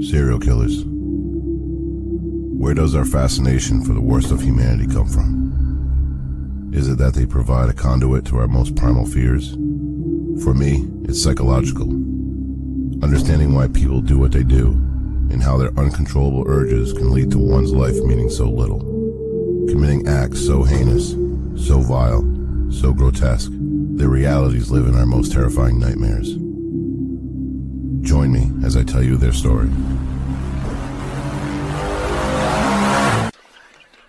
Serial killers. Where does our fascination for the worst of humanity come from? Is it that they provide a conduit to our most primal fears? For me, it's psychological. Understanding why people do what they do, and how their uncontrollable urges can lead to one's life meaning so little. Committing acts so heinous, so vile, so grotesque, their realities live in our most terrifying nightmares. Join me as I tell you their story.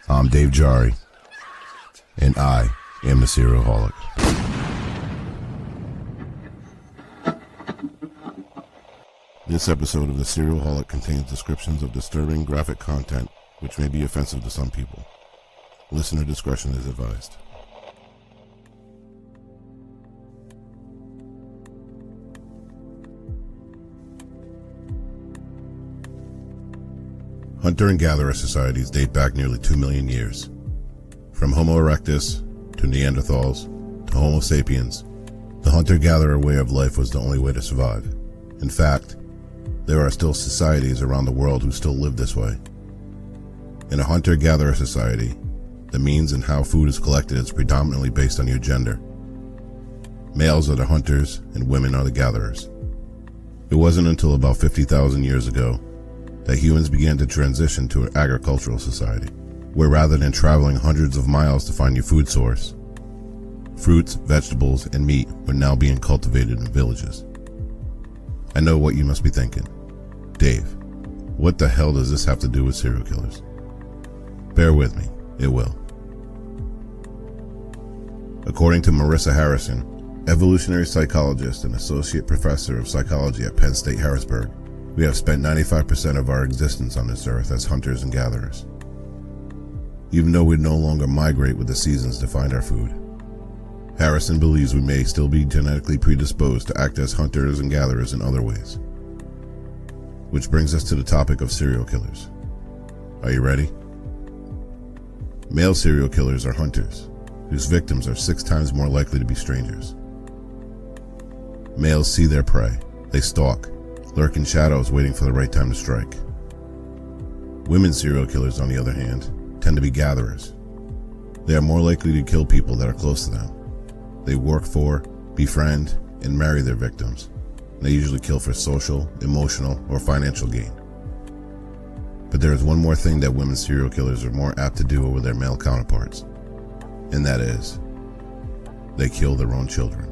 I'm Dave Jari, and I am the Serialholic. This episode of the Serialholic contains descriptions of disturbing graphic content which may be offensive to some people. Listener discretion is advised. Hunter and gatherer societies date back nearly 2 million years. From Homo erectus to Neanderthals to Homo sapiens, the hunter-gatherer way of life was the only way to survive. In fact, there are still societies around the world who still live this way. In a hunter-gatherer society, the means and how food is collected is predominantly based on your gender. Males are the hunters and women are the gatherers. It wasn't until about 50,000 years ago that humans began to transition to an agricultural society, where rather than traveling hundreds of miles to find your food source, fruits, vegetables, and meat were now being cultivated in villages. I know what you must be thinking. Dave, what the hell does this have to do with serial killers? Bear with me, it will. According to Marissa Harrison, evolutionary psychologist and associate professor of psychology at Penn State Harrisburg, we have spent 95% of our existence on this earth as hunters and gatherers, even though we no longer migrate with the seasons to find our food. Harrison believes we may still be genetically predisposed to act as hunters and gatherers in other ways. Which brings us to the topic of serial killers. Are you ready? Male serial killers are hunters, whose victims are 6 times more likely to be strangers. Males see their prey, they stalk, lurk in shadows waiting for the right time to strike. Women serial killers, on the other hand, tend to be gatherers. They are more likely to kill people that are close to them. They work for, befriend, and marry their victims. They usually kill for social, emotional, or financial gain. But there is one more thing that women serial killers are more apt to do over their male counterparts, and that is, they kill their own children.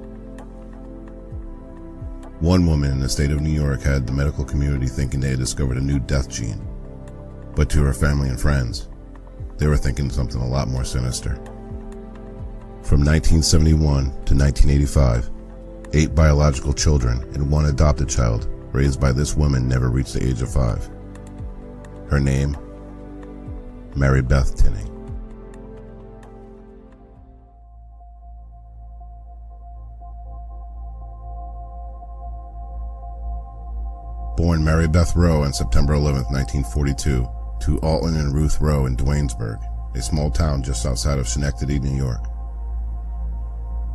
One woman in the state of New York had the medical community thinking they had discovered a new death gene, but to her family and friends, they were thinking something a lot more sinister. From 1971 to 1985, 8 biological children and 1 adopted child raised by this woman never reached the age of 5. Her name, Mary Beth Tinning. Born Mary Beth Rowe on September 11, 1942, to Alton and Ruth Rowe in Duanesburg, a small town just outside of Schenectady, New York.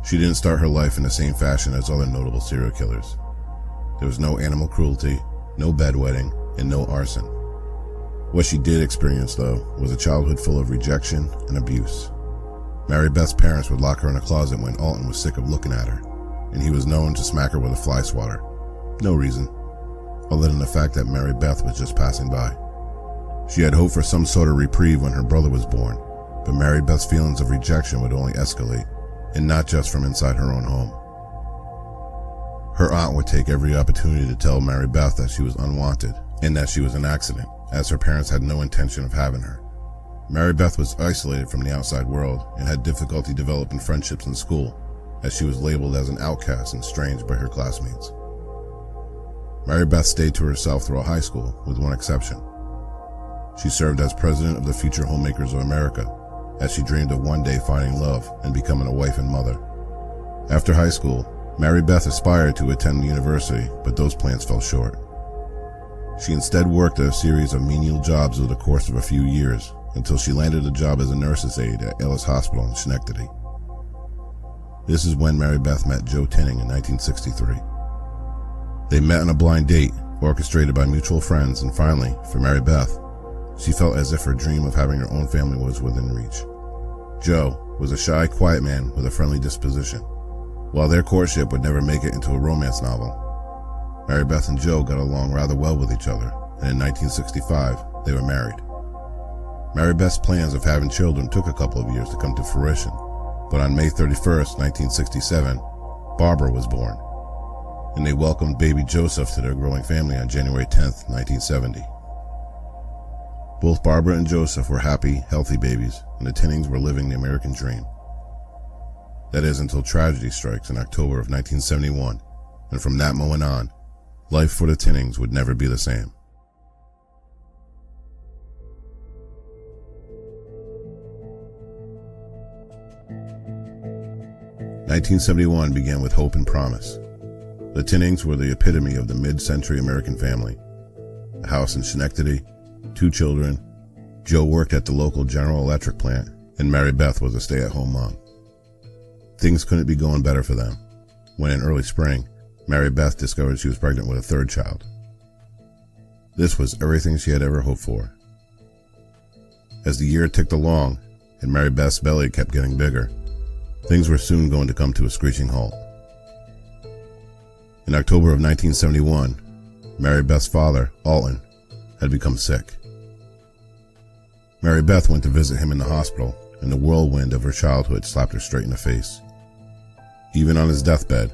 She didn't start her life in the same fashion as other notable serial killers. There was no animal cruelty, no bedwetting, and no arson. What she did experience, though, was a childhood full of rejection and abuse. Mary Beth's parents would lock her in a closet when Alton was sick of looking at her, and he was known to smack her with a fly swatter. No reason, other than the fact that Mary Beth was just passing by. She had hoped for some sort of reprieve when her brother was born, but Mary Beth's feelings of rejection would only escalate, and not just from inside her own home. Her aunt would take every opportunity to tell Mary Beth that she was unwanted and that she was an accident, as her parents had no intention of having her. Mary Beth was isolated from the outside world and had difficulty developing friendships in school, as she was labeled as an outcast and strange by her classmates. Mary Beth stayed to herself throughout high school, with one exception. She served as president of the Future Homemakers of America, as she dreamed of one day finding love and becoming a wife and mother. After high school, Mary Beth aspired to attend university, but those plans fell short. She instead worked at a series of menial jobs over the course of a few years, until she landed a job as a nurse's aide at Ellis Hospital in Schenectady. This is when Mary Beth met Joe Tinning in 1963. They met on a blind date orchestrated by mutual friends, and finally, for Mary Beth, she felt as if her dream of having her own family was within reach. Joe was a shy, quiet man with a friendly disposition. While their courtship would never make it into a romance novel, Mary Beth and Joe got along rather well with each other, and in 1965, they were married. Mary Beth's plans of having children took a couple of years to come to fruition, but on May 31st, 1967, Barbara was born, and they welcomed baby Joseph to their growing family on January 10th, 1970. Both Barbara and Joseph were happy, healthy babies, and the Tinnings were living the American dream. That is, until tragedy strikes in October of 1971, and from that moment on, life for the Tinnings would never be the same. "1971 began with hope and promise. The Tinnings were the epitome of the mid-century American family. A house in Schenectady, 2 children. Joe worked at the local General Electric plant, and Mary Beth was a stay-at-home mom. Things couldn't be going better for them, when in early spring, Mary Beth discovered she was pregnant with a 3rd child. This was everything she had ever hoped for. As the year ticked along, and Mary Beth's belly kept getting bigger, things were soon going to come to a screeching halt. In October of 1971, Mary Beth's father, Alton, had become sick. Mary Beth went to visit him in the hospital, and the whirlwind of her childhood slapped her straight in the face. Even on his deathbed,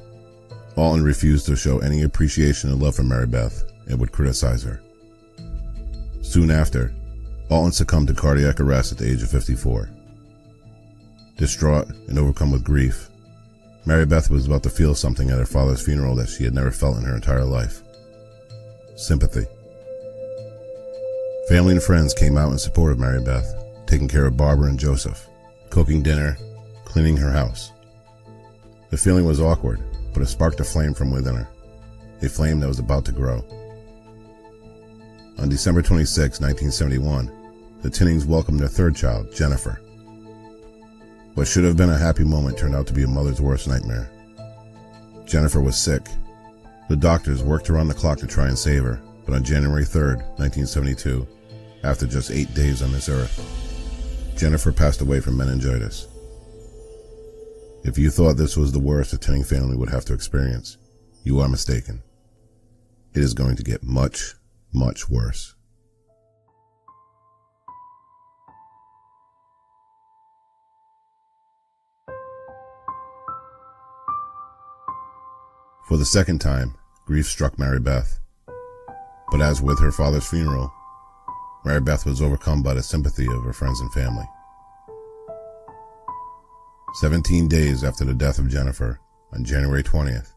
Alton refused to show any appreciation or love for Mary Beth and would criticize her. Soon after, Alton succumbed to cardiac arrest at the age of 54. Distraught and overcome with grief, Mary Beth was about to feel something at her father's funeral that she had never felt in her entire life: sympathy. Family and friends came out in support of Mary Beth, taking care of Barbara and Joseph, cooking dinner, cleaning her house. The feeling was awkward, but it sparked a flame from within her, a flame that was about to grow. On December 26, 1971, the Tinnings welcomed their 3rd child, Jennifer. What should have been a happy moment turned out to be a mother's worst nightmare. Jennifer was sick. The doctors worked around the clock to try and save her, but on January 3rd, 1972, after just 8 days on this earth, Jennifer passed away from meningitis. If you thought this was the worst a Tinning family would have to experience, you are mistaken. It is going to get much, much worse. For the second time, grief struck Mary Beth. But as with her father's funeral, Mary Beth was overcome by the sympathy of her friends and family. 17 days after the death of Jennifer, on January 20th,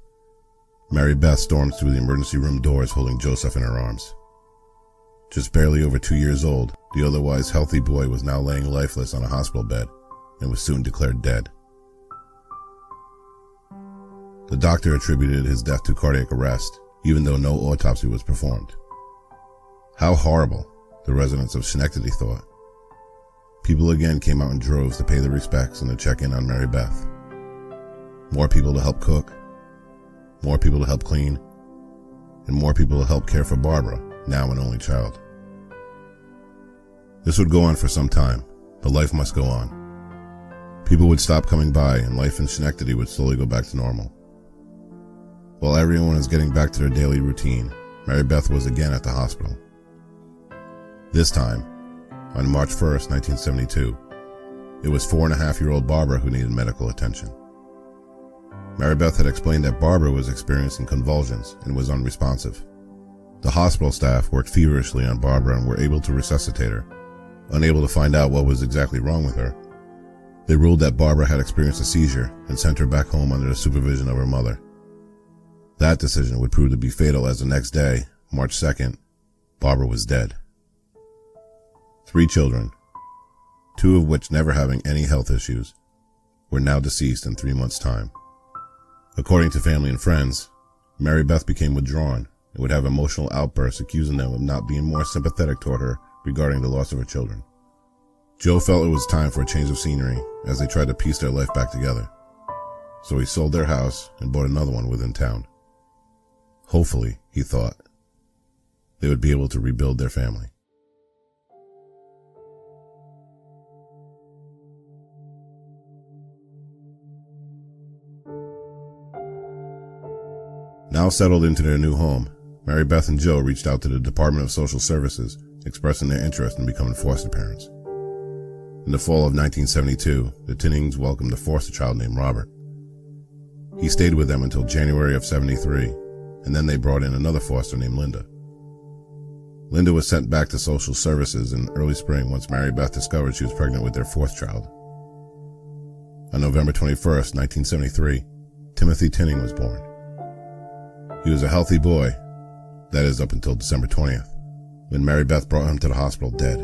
Mary Beth stormed through the emergency room doors holding Joseph in her arms. Just barely over 2 years old, the otherwise healthy boy was now laying lifeless on a hospital bed and was soon declared dead. The doctor attributed his death to cardiac arrest, even though no autopsy was performed. How horrible, the residents of Schenectady thought. People again came out in droves to pay their respects and to check in on Mary Beth. More people to help cook, more people to help clean, and more people to help care for Barbara, now an only child. This would go on for some time, but life must go on. People would stop coming by and life in Schenectady would slowly go back to normal. While everyone was getting back to their daily routine, Mary Beth was again at the hospital. This time, on March 1st, 1972, it was 4.5-year-old Barbara who needed medical attention. Mary Beth had explained that Barbara was experiencing convulsions and was unresponsive. The hospital staff worked feverishly on Barbara and were able to resuscitate her. Unable to find out what was exactly wrong with her, they ruled that Barbara had experienced a seizure and sent her back home under the supervision of her mother. That decision would prove to be fatal as the next day, March 2nd, Barbara was dead. 3 children, 2 of which never having any health issues, were now deceased in 3 months' time. According to family and friends, Mary Beth became withdrawn and would have emotional outbursts accusing them of not being more sympathetic toward her regarding the loss of her children. Joe felt it was time for a change of scenery as they tried to piece their life back together. So he sold their house and bought another one within town. Hopefully, he thought, they would be able to rebuild their family. Now settled into their new home, Mary Beth and Joe reached out to the Department of Social Services, expressing their interest in becoming foster parents. In the fall of 1972, the Tinnings welcomed a foster child named Robert. He stayed with them until January of '73, and then they brought in another foster named Linda. Linda was sent back to social services in early spring once Mary Beth discovered she was pregnant with their fourth child. On November 21st, 1973, Timothy Tinning was born. He was a healthy boy, that is up until December 20th, when Mary Beth brought him to the hospital dead.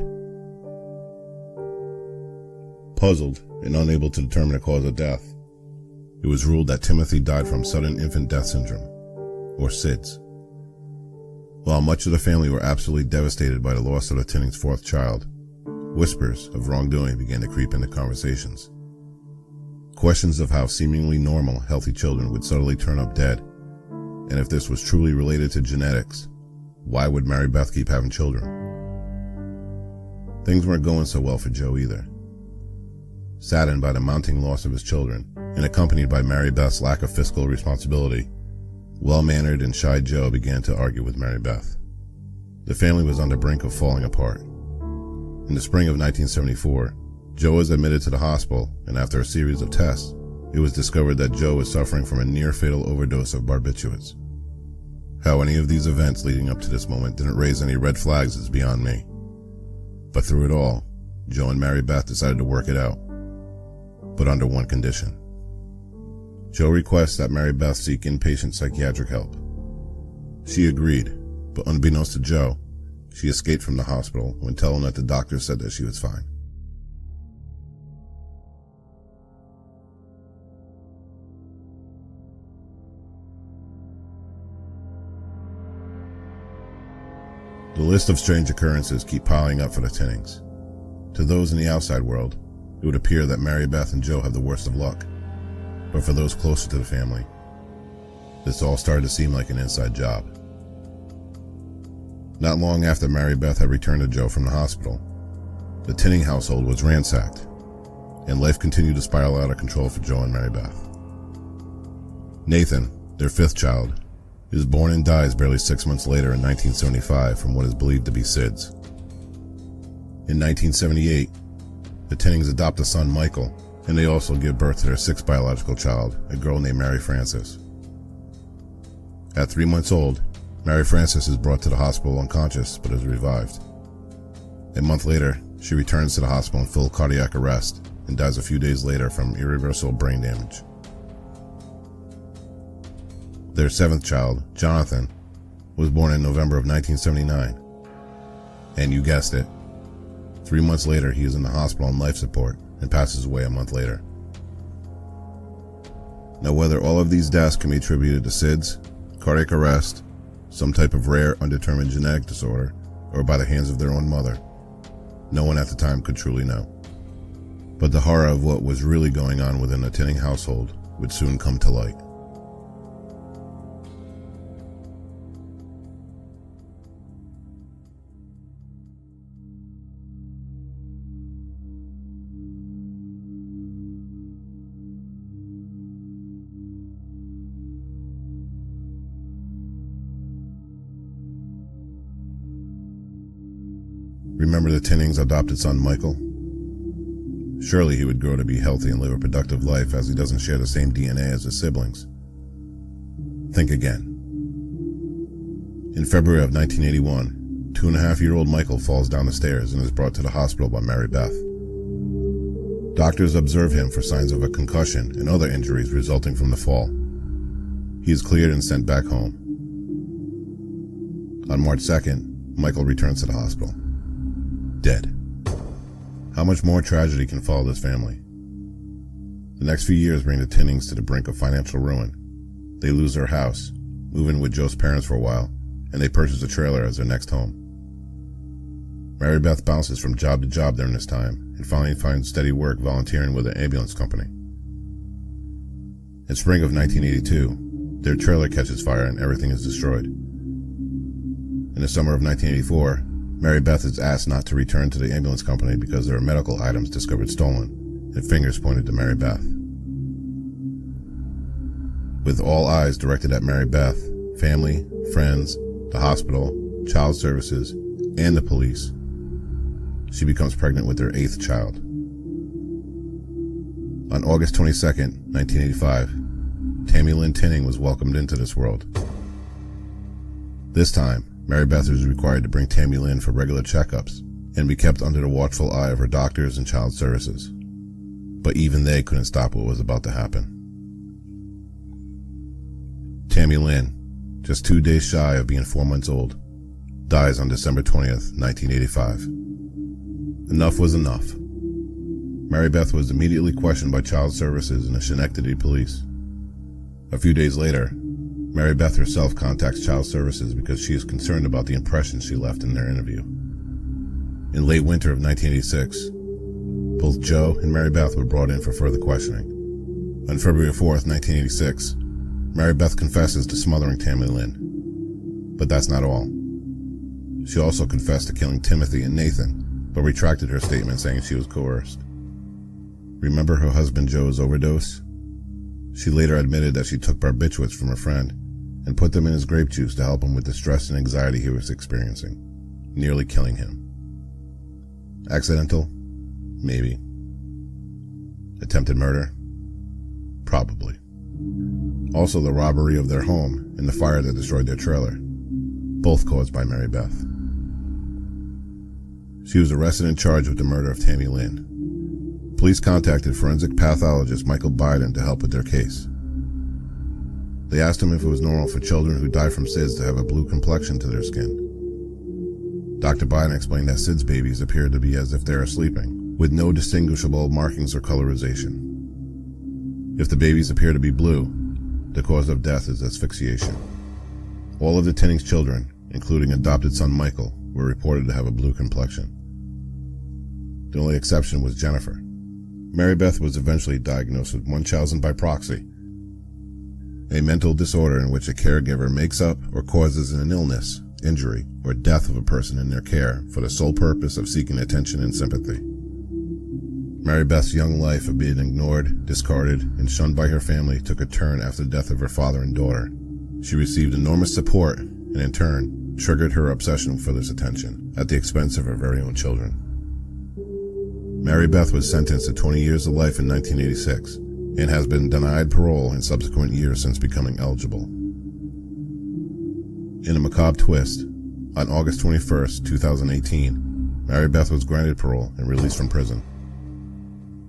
Puzzled and unable to determine the cause of death, it was ruled that Timothy died from sudden infant death syndrome, or SIDS. While much of the family were absolutely devastated by the loss of the Tinning's fourth child, whispers of wrongdoing began to creep into conversations. Questions of how seemingly normal, healthy children would suddenly turn up dead, and if this was truly related to genetics, why would Mary Beth keep having children? Things weren't going so well for Joe either. Saddened by the mounting loss of his children, and accompanied by Mary Beth's lack of fiscal responsibility, well-mannered and shy Joe began to argue with Mary Beth. The family was on the brink of falling apart. In the spring of 1974, Joe was admitted to the hospital, and after a series of tests, it was discovered that Joe was suffering from a near-fatal overdose of barbiturates. How any of these events leading up to this moment didn't raise any red flags is beyond me. But through it all, Joe and Mary Beth decided to work it out, but under one condition. Joe requests that Mary Beth seek inpatient psychiatric help. She agreed, but unbeknownst to Joe, she escaped from the hospital when telling that the doctor said that she was fine. The list of strange occurrences keep piling up for the Tinnings. To those in the outside world, it would appear that Mary Beth and Joe have the worst of luck. But for those closer to the family, this all started to seem like an inside job. Not long after Mary Beth had returned to Joe from the hospital, the Tinning household was ransacked, and life continued to spiral out of control for Joe and Mary Beth. Nathan, their fifth child, is born and dies barely 6 months later in 1975 from what is believed to be SIDS. In 1978, the Tinnings adopt a son, Michael, and they also give birth to their sixth biological child, a girl named Mary Frances. At 3 months old, Mary Frances is brought to the hospital unconscious but is revived. A month later, she returns to the hospital in full cardiac arrest and dies a few days later from irreversible brain damage. Their seventh child, Jonathan, was born in November of 1979. And you guessed it, 3 months later he is in the hospital on life support and passes away a month later. Now whether all of these deaths can be attributed to SIDS, cardiac arrest, some type of rare undetermined genetic disorder, or by the hands of their own mother, no one at the time could truly know. But the horror of what was really going on within the Tinning household would soon come to light. Remember the Tinnings' adopted son, Michael? Surely he would grow to be healthy and live a productive life as he doesn't share the same DNA as his siblings. Think again. In February of 1981, 2.5-year-old Michael falls down the stairs and is brought to the hospital by Mary Beth. Doctors observe him for signs of a concussion and other injuries resulting from the fall. He is cleared and sent back home. On March 2nd, Michael returns to the hospital. Dead. How much more tragedy can follow this family? The next few years bring the Tinnings to the brink of financial ruin. They lose their house, move in with Joe's parents for a while, and they purchase a trailer as their next home. Mary Beth bounces from job to job during this time and finally finds steady work volunteering with an ambulance company. In spring of 1982, their trailer catches fire and everything is destroyed. In the summer of 1984, Mary Beth is asked not to return to the ambulance company because there are medical items discovered stolen, and fingers pointed to Mary Beth. With all eyes directed at Mary Beth, family, friends, the hospital, child services, and the police, she becomes pregnant with their 8th child. On August 22, 1985, Tammy Lynn Tinning was welcomed into this world. This time, Mary Beth was required to bring Tammy Lynn for regular checkups and be kept under the watchful eye of her doctors and child services. But even they couldn't stop what was about to happen. Tammy Lynn, just 2 days shy of being 4 months old, dies on December 20th, 1985. Enough was enough. Mary Beth was immediately questioned by child services and the Schenectady police. A few days later, Mary Beth herself contacts child services because she is concerned about the impression she left in their interview. In late winter of 1986, both Joe and Mary Beth were brought in for further questioning. On February 4th, 1986, Mary Beth confesses to smothering Tammy Lynn. But that's not all. She also confessed to killing Timothy and Nathan, but retracted her statement saying she was coerced. Remember her husband Joe's overdose? She later admitted that she took barbiturates from a friend and put them in his grape juice to help him with the stress and anxiety he was experiencing, nearly killing him. Accidental? Maybe. Attempted murder? Probably. Also the robbery of their home and the fire that destroyed their trailer, both caused by Mary Beth. She was arrested and charged with the murder of Tammy Lynn. Police contacted forensic pathologist Michael Biden to help with their case. They asked him if it was normal for children who die from SIDS to have a blue complexion to their skin. Dr. Biden explained that SIDS babies appear to be as if they are sleeping, with no distinguishable markings or colorization. If the babies appear to be blue, the cause of death is asphyxiation. All of the Tinning's children, including adopted son Michael, were reported to have a blue complexion. The only exception was Jennifer. Mary Beth was eventually diagnosed with Munchausen by proxy, a mental disorder in which a caregiver makes up or causes an illness, injury, or death of a person in their care for the sole purpose of seeking attention and sympathy. Mary Beth's young life of being ignored, discarded, and shunned by her family took a turn after the death of her father and daughter. She received enormous support and, in turn, triggered her obsession for this attention at the expense of her very own children. Mary Beth was sentenced to 20 years to life in 1986 and has been denied parole in subsequent years since becoming eligible. In a macabre twist, on August 21, 2018, Mary Beth was granted parole and released from prison.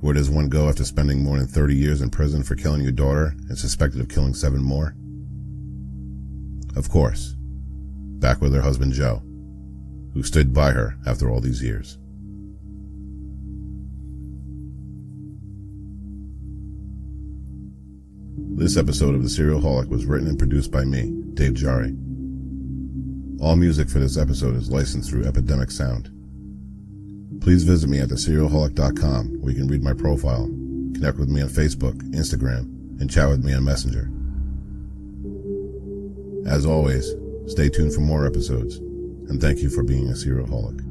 Where does one go after spending more than 30 years in prison for killing your daughter and suspected of killing 7 more? Of course, back with her husband Joe, who stood by her after all these years. This episode of The Serialholic was written and produced by me, Dave Jari. All music for this episode is licensed through Epidemic Sound. Please visit me at theserialholic.com where you can read my profile, connect with me on Facebook, Instagram, and chat with me on Messenger. As always, stay tuned for more episodes, and thank you for being a Serialholic.